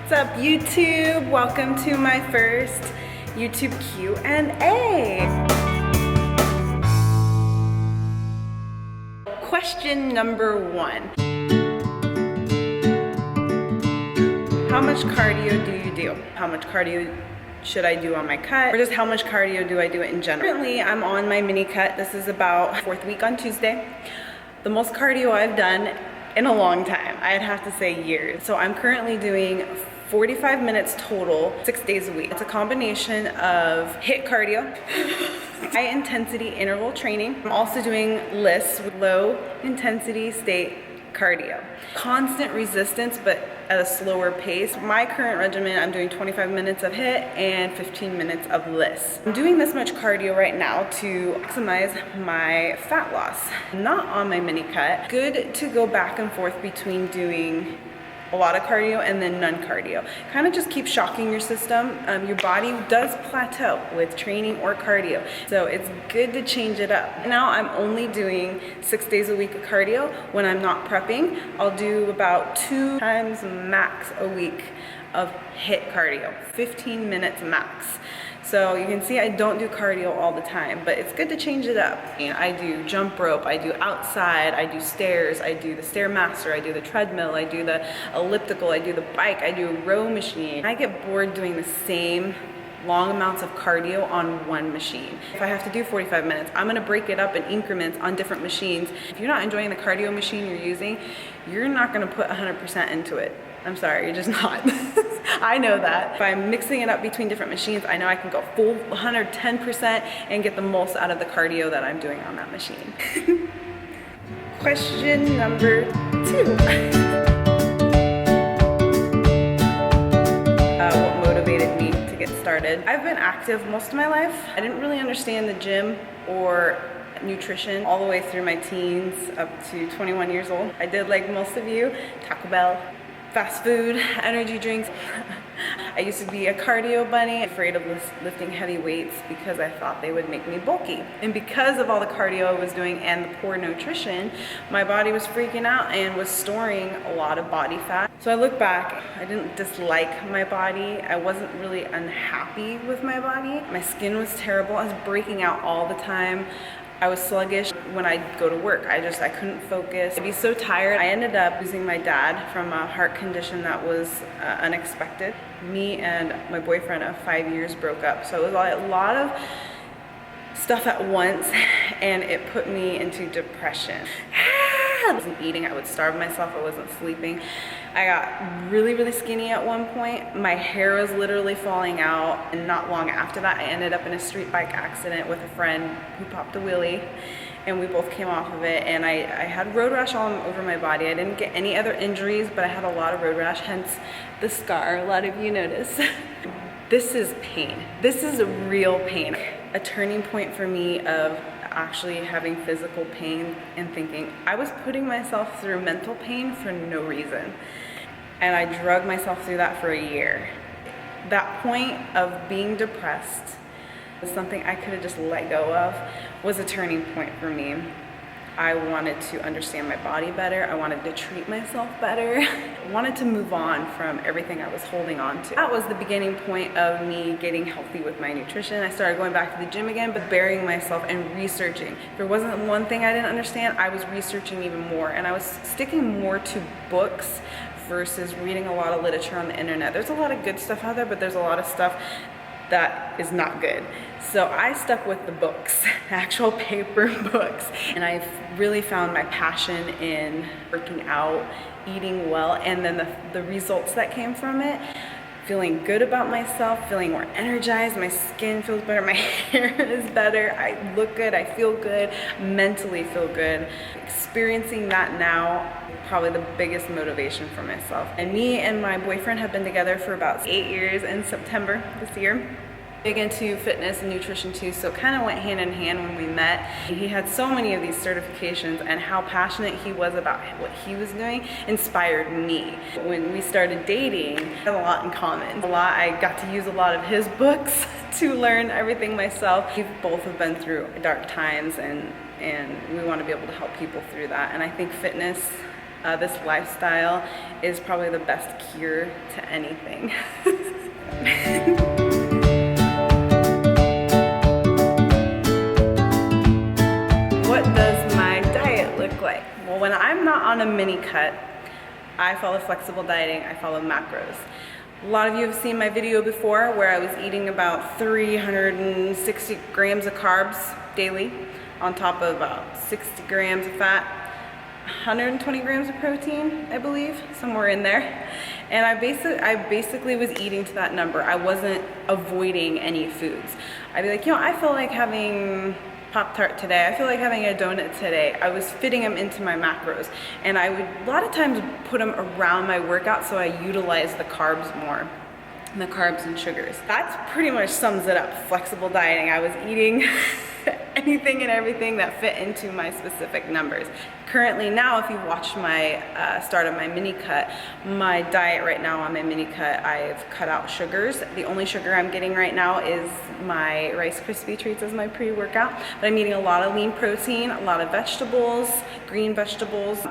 What's up, YouTube? Welcome to my first YouTube Q&A. Question number 1. How much cardio do you do? How much cardio should I do on my cut? Or just how much cardio do I do in general? Currently, I'm on my mini cut. This is about 4th week on Tuesday. The most cardio I've done in a long time. I'd have to say years. So I'm currently doing 45 minutes total, 6 days a week. It's a combination of HIIT cardio, high intensity interval training. I'm also doing lists with low intensity state cardio. Constant resistance, but at a slower pace. My current regimen, I'm doing 25 minutes of HIIT and 15 minutes of lists. I'm doing this much cardio right now to maximize my fat loss. I'm not on my mini cut. Good to go back and forth between doing a lot of cardio and then none cardio. Kind of just keep shocking your system. Your body does plateau with training or cardio. So it's good to change it up. Now I'm only doing 6 days a week of cardio. When I'm not prepping, I'll do about 2 times max a week of HIIT cardio, 15 minutes max. So you can see I don't do cardio all the time, but it's good to change it up. I do jump rope, I do outside, I do stairs, I do the Stairmaster, I do the treadmill, I do the elliptical, I do the bike, I do a row machine. I get bored doing the same long amounts of cardio on one machine. If I have to do 45 minutes, I'm gonna break it up in increments on different machines. If you're not enjoying the cardio machine you're using, you're not gonna put 100% into it. I'm sorry, you're just not. I know that. If I'm mixing it up between different machines, I know I can go full 110% and get the most out of the cardio that I'm doing on that machine. Question number 2. What motivated me to get started? I've been active most of my life. I didn't really understand the gym or nutrition all the way through my teens up to 21 years old. I did, like most of you, Taco Bell, fast food, energy drinks. I used to be a cardio bunny, afraid of lifting heavy weights because I thought they would make me bulky. And because of all the cardio I was doing and the poor nutrition, my body was freaking out and was storing a lot of body fat. So I look back, I didn't dislike my body. I wasn't really unhappy with my body. My skin was terrible. I was breaking out all the time. I was sluggish when I'd go to work. I couldn't focus. I'd be so tired. I ended up losing my dad from a heart condition that was unexpected. Me and my boyfriend of 5 years broke up. So it was a lot of stuff at once, and it put me into depression. I wasn't eating, I would starve myself, I wasn't sleeping. I got really, really skinny at one point. My hair was literally falling out, and not long after that, I ended up in a street bike accident with a friend who popped a wheelie, and we both came off of it, and I had road rash all over my body. I didn't get any other injuries, but I had a lot of road rash, hence the scar a lot of you notice. This is pain. This is a real pain. A turning point for me of actually having physical pain and thinking I was putting myself through mental pain for no reason. And I drugged myself through that for a year. That point of being depressed was something I could have just let go of, was a turning point for me. I wanted to understand my body better. I wanted to treat myself better. I wanted to move on from everything I was holding on to. That was the beginning point of me getting healthy with my nutrition. I started going back to the gym again, but burying myself and researching. If there wasn't one thing I didn't understand, I was researching even more, and I was sticking more to books versus reading a lot of literature on the internet. There's a lot of good stuff out there, but there's a lot of stuff that is not good. So I stuck with the books, actual paper books, and I've really found my passion in working out, eating well, and then the results that came from it. Feeling good about myself, feeling more energized, my skin feels better, my hair is better, I look good, I feel good, mentally feel good. Experiencing that now, probably the biggest motivation for myself. And me and my boyfriend have been together for about 8 years in September this year. Big into fitness and nutrition too, so it kind of went hand in hand when we met. He had so many of these certifications, and how passionate he was about what he was doing inspired me. When we started dating, we had a lot in common. I got to use a lot of his books to learn everything myself. We both have been through dark times, and we want to be able to help people through that. And I think fitness This lifestyle is probably the best cure to anything. What does my diet look like? Well, when I'm not on a mini cut, I follow flexible dieting, I follow macros. A lot of you have seen my video before where I was eating about 360 grams of carbs daily on top of about 60 grams of fat, 120 grams of protein, I believe, somewhere in there. And I basically was eating to that number. I wasn't avoiding any foods. I'd be like, you know, I feel like having Pop-Tart today, I feel like having a donut today. I was fitting them into my macros, and I would a lot of times put them around my workout so I utilize the carbs more, the carbs and sugars. That's pretty much sums it up, flexible dieting. I was eating anything and everything that fit into my specific numbers. Currently now, if you watched my start of my mini cut, my diet right now on my mini cut, I've cut out sugars. The only sugar I'm getting right now is my Rice Krispie treats as my pre-workout, but I'm eating a lot of lean protein, a lot of vegetables, green vegetables,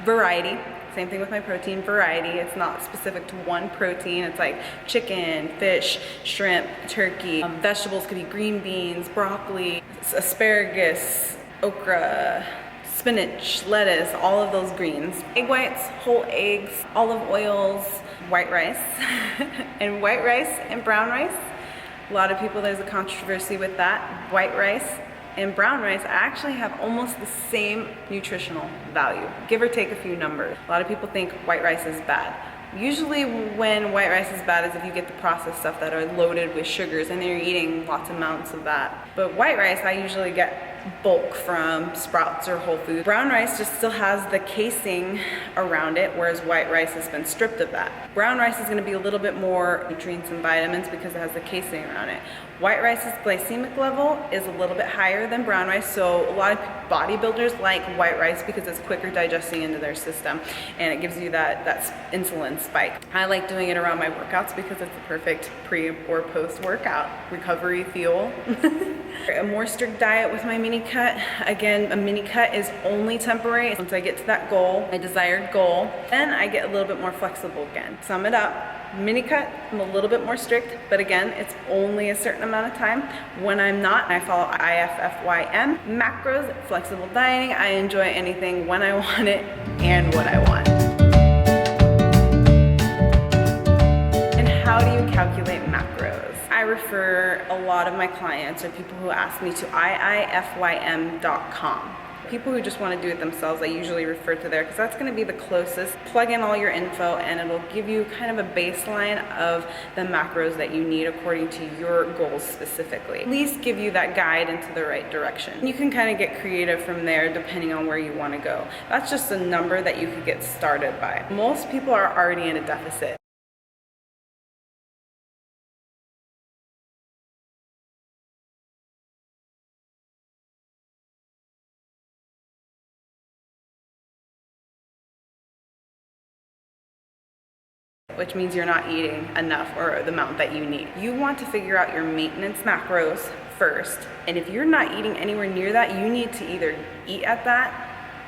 variety. Same thing with my protein, variety. It's not specific to one protein. It's like chicken, fish, shrimp, turkey. Vegetables could be green beans, broccoli, asparagus, okra, spinach, lettuce, all of those greens. Egg whites, whole eggs, olive oils, white rice, and white rice and brown rice. A lot of people, there's a controversy with that. White rice and brown rice actually have almost the same nutritional value, give or take a few numbers. A lot of people think white rice is bad. Usually when white rice is bad is if you get the processed stuff that are loaded with sugars and then you're eating lots of amounts of that. But white rice, I usually get bulk from Sprouts or Whole Foods. Brown rice just still has the casing around it, whereas white rice has been stripped of that. Brown rice is gonna be a little bit more nutrients and vitamins because it has the casing around it. White rice's glycemic level is a little bit higher than brown rice, so a lot of bodybuilders like white rice because it's quicker digesting into their system and it gives you that insulin spike. I like doing it around my workouts because it's the perfect pre or post workout recovery fuel. A more strict diet with my mini cut. Again, a mini cut is only temporary. Once I get to that goal, my desired goal, then I get a little bit more flexible again. Sum it up. Mini cut, I'm a little bit more strict, but again, it's only a certain amount of time. When I'm not, I follow IIFYM. Macros, flexible dieting, I enjoy anything when I want it and what I want. And how do you calculate macros? I refer a lot of my clients or people who ask me to IIFYM.com. People who just want to do it themselves, I usually refer to there because that's going to be the closest. Plug in all your info and it'll give you kind of a baseline of the macros that you need according to your goals specifically. At least give you that guide into the right direction. You can kind of get creative from there depending on where you want to go. That's just a number that you could get started by. Most people are already in a deficit. Which means you're not eating enough or the amount that you need. You want to figure out your maintenance macros first, and if you're not eating anywhere near that, you need to either eat at that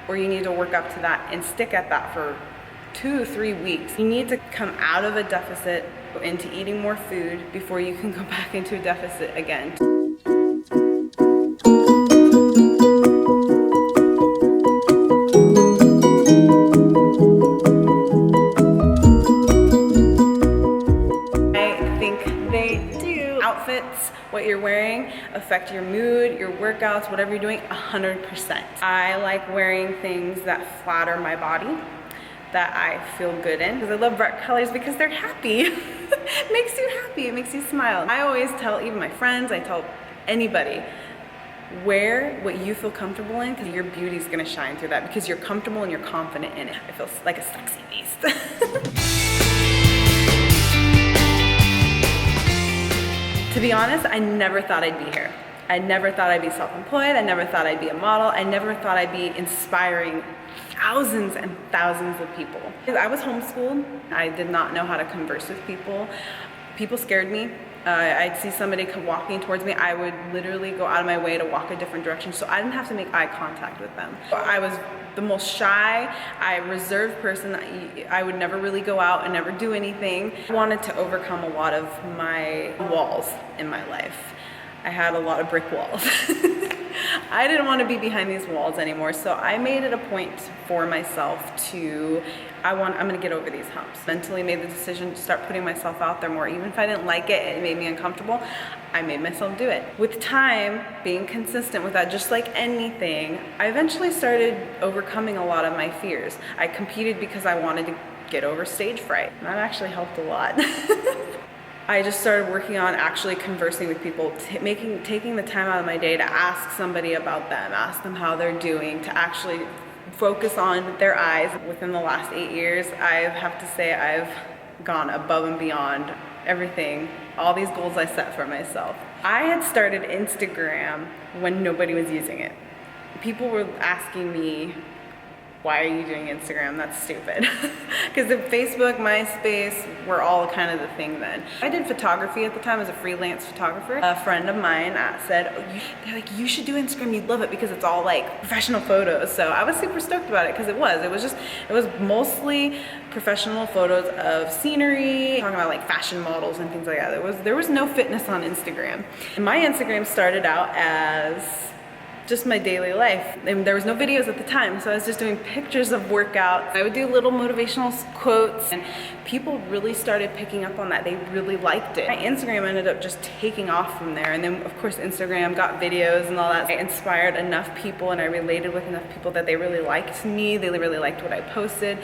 or you need to work up to that and stick at that for 2 to 3 weeks. You need to come out of a deficit into eating more food before you can go back into a deficit again. Outfits, what you're wearing affect your mood, your workouts, whatever you're doing, 100%. I like wearing things that flatter my body, that I feel good in, because I love bright colors because they're happy. It makes you happy, it makes you smile. I always tell even my friends, I tell anybody, wear what you feel comfortable in because your beauty is gonna shine through that because you're comfortable and you're confident in it. I feel like a sexy beast. To be honest, I never thought I'd be here. I never thought I'd be self-employed. I never thought I'd be a model. I never thought I'd be inspiring thousands and thousands of people. I was homeschooled. I did not know how to converse with people. People scared me. I'd see somebody walking towards me, I would literally go out of my way to walk a different direction so I didn't have to make eye contact with them. I was the most shy, reserved person. I would never really go out and never do anything. I wanted to overcome a lot of my walls in my life. I had a lot of brick walls. I didn't want to be behind these walls anymore, so I made it a point for myself to, I'm gonna get over these humps. Mentally made the decision to start putting myself out there more. Even if I didn't like it, it made me uncomfortable, I made myself do it. With time, being consistent with that, just like anything, I eventually started overcoming a lot of my fears. I competed because I wanted to get over stage fright. That actually helped a lot. I just started working on actually conversing with people, taking the time out of my day to ask somebody about them, ask them how they're doing, to actually focus on their eyes. Within the last 8 years, I have to say I've gone above and beyond everything, all these goals I set for myself. I had started Instagram when nobody was using it. People were asking me, why are you doing Instagram? That's stupid. Because Facebook, MySpace were all kind of the thing then. I did photography at the time as a freelance photographer. A friend of mine said, they're like, you should do Instagram, you'd love it because it's all like professional photos. So I was super stoked about it because it was mostly professional photos of scenery, talking about like fashion models and things like that. There was no fitness on Instagram. And my Instagram started out as just my daily life. And there was no videos at the time, so I was just doing pictures of workouts. I would do little motivational quotes, and people really started picking up on that. They really liked it. My Instagram ended up just taking off from there, and then of course Instagram got videos and all that. I inspired enough people and I related with enough people that they really liked me, they really liked what I posted,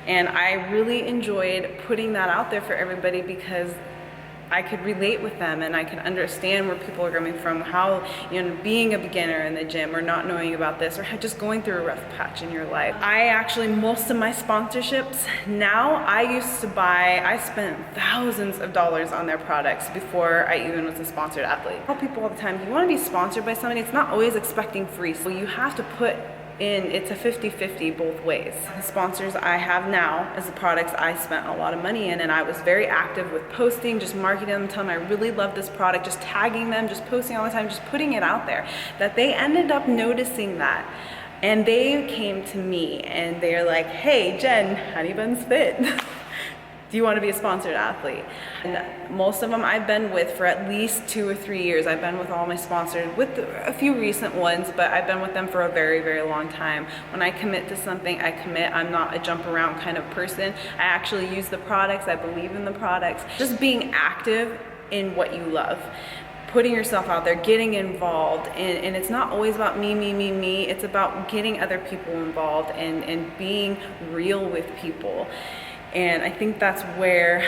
and I really enjoyed putting that out there for everybody because I could relate with them and I could understand where people are coming from, how, being a beginner in the gym or not knowing about this or just going through a rough patch in your life. Most of my sponsorships now, I spent thousands of dollars on their products before I even was a sponsored athlete. I tell people all the time, if you want to be sponsored by somebody, it's not always expecting free. So you have to put in, it's a 50-50 both ways. The sponsors I have now as the products I spent a lot of money in, and I was very active with posting, just marketing them, telling them I really love this product, just tagging them, just posting all the time, just putting it out there, that they ended up noticing that. And they came to me and they're like, hey Jen, Honey Buns Fit. Do you want to be a sponsored athlete? And most of them I've been with for at least 2 or 3 years. I've been with all my sponsors, with a few recent ones, but I've been with them for a very, very long time. When I commit to something, I commit. I'm not a jump around kind of person. I actually use the products. I believe in the products. Just being active in what you love. Putting yourself out there, getting involved, and it's not always about me. It's about getting other people involved and being real with people. And I think that's where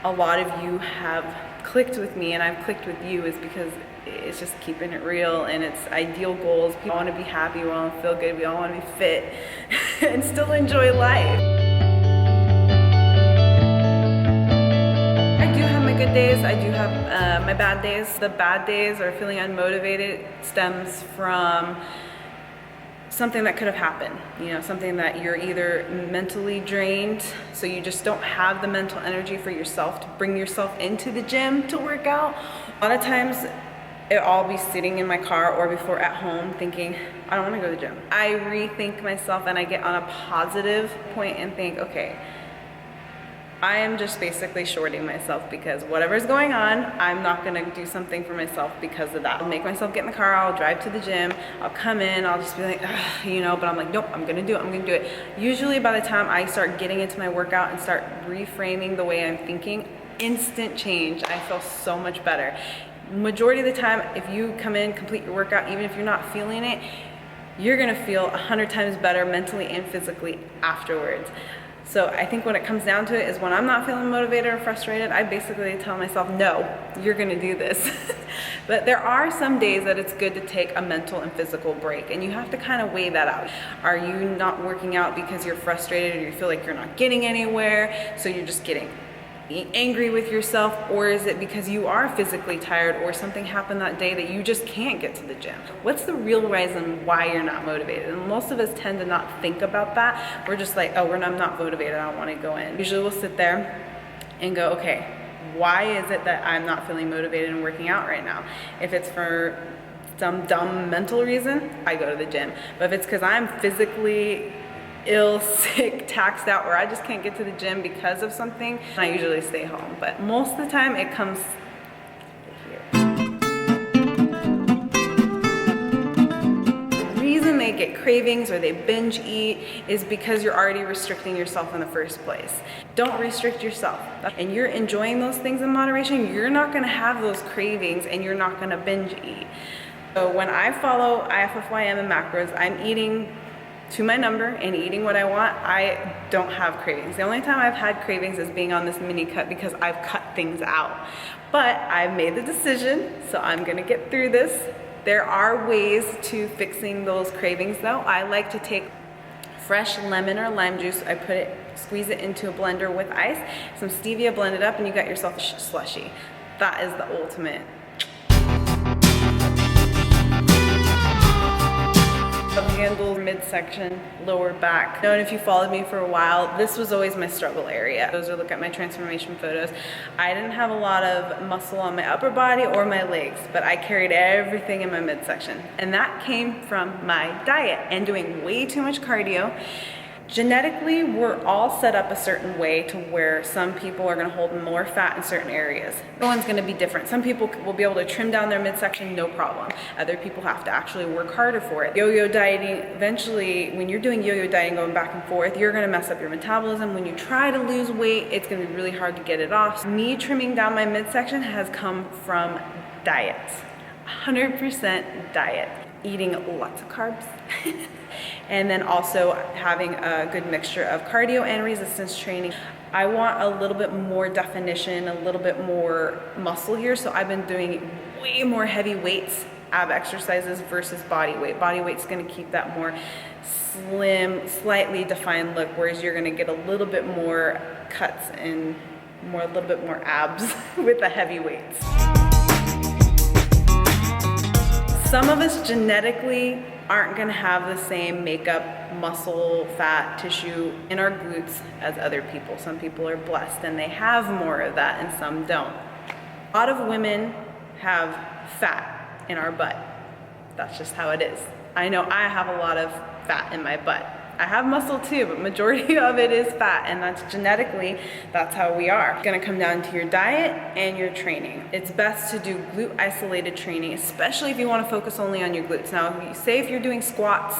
a lot of you have clicked with me and I've clicked with you, is because it's just keeping it real and it's ideal goals. People want to be happy, we want to feel good, we all want to be fit and still enjoy life. I do have my good days, I do have my bad days. The bad days or feeling unmotivated stems from something that could have happened, something that you're either mentally drained, so you just don't have the mental energy for yourself to bring yourself into the gym to work out. A lot of times I'll be sitting in my car or before at home thinking, I don't want to go to the gym. I rethink myself and I get on a positive point and think, okay, I am just basically shorting myself because whatever's going on, I'm not gonna do something for myself because of that. I'll make myself get in the car, I'll drive to the gym, I'll come in, I'll just be like, but I'm like, nope, I'm gonna do it. Usually by the time I start getting into my workout and start reframing the way I'm thinking, instant change. I feel so much better. Majority of the time, if you come in, complete your workout, even if you're not feeling it, you're gonna feel 100 times better mentally and physically afterwards. So I think when it comes down to it is when I'm not feeling motivated or frustrated, I basically tell myself, no, you're gonna do this. But there are some days that it's good to take a mental and physical break, and you have to kind of weigh that out. Are you not working out because you're frustrated or you feel like you're not getting anywhere, so you're just being angry with yourself, or is it because you are physically tired or something happened that day that you just can't get to the gym? What's the real reason why you're not motivated? And most of us tend to not think about that. We're just like, oh, I'm not motivated, I don't want to go in. Usually we'll sit there and go, okay, why is it that I'm not feeling motivated and working out right now? If it's for some dumb mental reason, I go to the gym. But if it's because I'm physically ill, sick, taxed out, or I just can't get to the gym because of something, I usually stay home. But most of the time it comes here. The reason they get cravings or they binge eat is because you're already restricting yourself in the first place. Don't restrict yourself. And you're enjoying those things in moderation, you're not gonna have those cravings and you're not gonna binge eat. So when I follow IIFYM and macros, I'm eating to my number and eating what I want. I don't have cravings. The only time I've had cravings is being on this mini cut because I've cut things out. But I've made the decision, so I'm gonna get through this. There are ways to fixing those cravings though. I like to take fresh lemon or lime juice, squeeze it into a blender with ice, some stevia, blend it up, and you got yourself a slushie. That is the ultimate. Handle, midsection, lower back. And if you followed me for a while, this was always my struggle area. Those are look at my transformation photos. I didn't have a lot of muscle on my upper body or my legs, but I carried everything in my midsection. And that came from my diet and doing way too much cardio. Genetically, we're all set up a certain way to where some people are gonna hold more fat in certain areas. Everyone's gonna be different. Some people will be able to trim down their midsection, no problem. Other people have to actually work harder for it. Yo-yo dieting, eventually, when you're doing yo-yo dieting going back and forth, you're gonna mess up your metabolism. When you try to lose weight, it's gonna be really hard to get it off. Me trimming down my midsection has come from diet, 100% diet. Eating lots of carbs. And then also having a good mixture of cardio and resistance training. I want a little bit more definition, a little bit more muscle here, so I've been doing way more heavy weights, ab exercises versus body weight. Body weight's gonna keep that more slim, slightly defined look, whereas you're gonna get a little bit more cuts and a little bit more abs with the heavy weights. Some of us genetically aren't gonna have the same makeup, muscle, fat, tissue in our glutes as other people. Some people are blessed and they have more of that and some don't. A lot of women have fat in our butt. That's just how it is. I know I have a lot of fat in my butt. I have muscle too, but majority of it is fat, and that's genetically, that's how we are. It's gonna come down to your diet and your training. It's best to do glute isolated training, especially if you wanna focus only on your glutes. Now, if you're doing squats,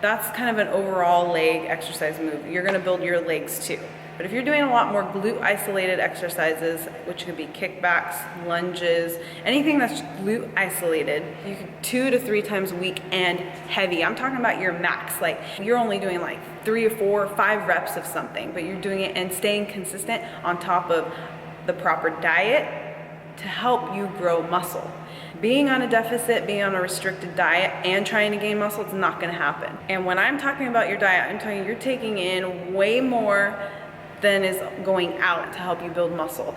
that's kind of an overall leg exercise move. You're gonna build your legs too. But if you're doing a lot more glute isolated exercises, which could be kickbacks, lunges, anything that's glute isolated, you could 2 to 3 times a week and heavy. I'm talking about your max. Like you're only doing like 3 or 4 or 5 reps of something, but you're doing it and staying consistent on top of the proper diet to help you grow muscle. Being on a deficit, being on a restricted diet, and trying to gain muscle, it's not gonna happen. And when I'm talking about your diet, I'm telling you, you're taking in way more than is going out to help you build muscle.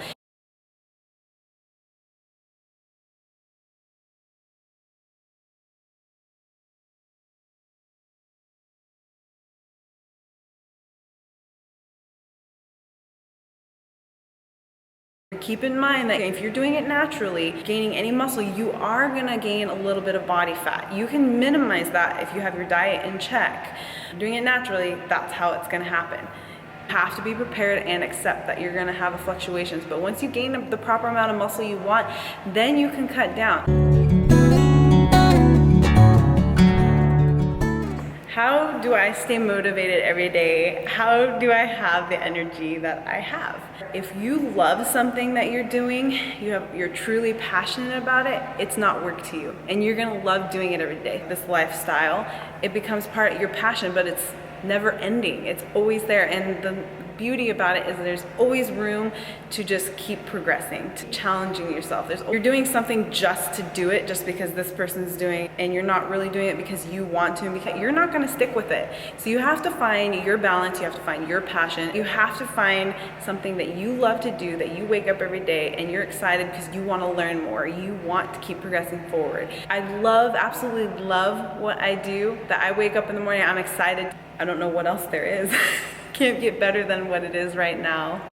Keep in mind that if you're doing it naturally, gaining any muscle, you are gonna gain a little bit of body fat. You can minimize that if you have your diet in check. Doing it naturally, that's how it's gonna happen. You have to be prepared and accept that you're gonna have fluctuations, but once you gain the proper amount of muscle you want, then you can cut down. How do I stay motivated every day? How do I have the energy that I have? If you love something that you're doing, you're truly passionate about it, it's not work to you. And you're gonna love doing it every day. This lifestyle, it becomes part of your passion, but it's never ending. It's always there. And the beauty about it is there's always room to just keep progressing, to challenging yourself. You're doing something just to do it, just because this person's doing it, and you're not really doing it because you want to, and because you're not gonna stick with it. So you have to find your balance, you have to find your passion, you have to find something that you love to do, that you wake up every day and you're excited because you wanna learn more, you want to keep progressing forward. I absolutely love what I do, that I wake up in the morning, I'm excited. I don't know what else there is. Can't get better than what it is right now.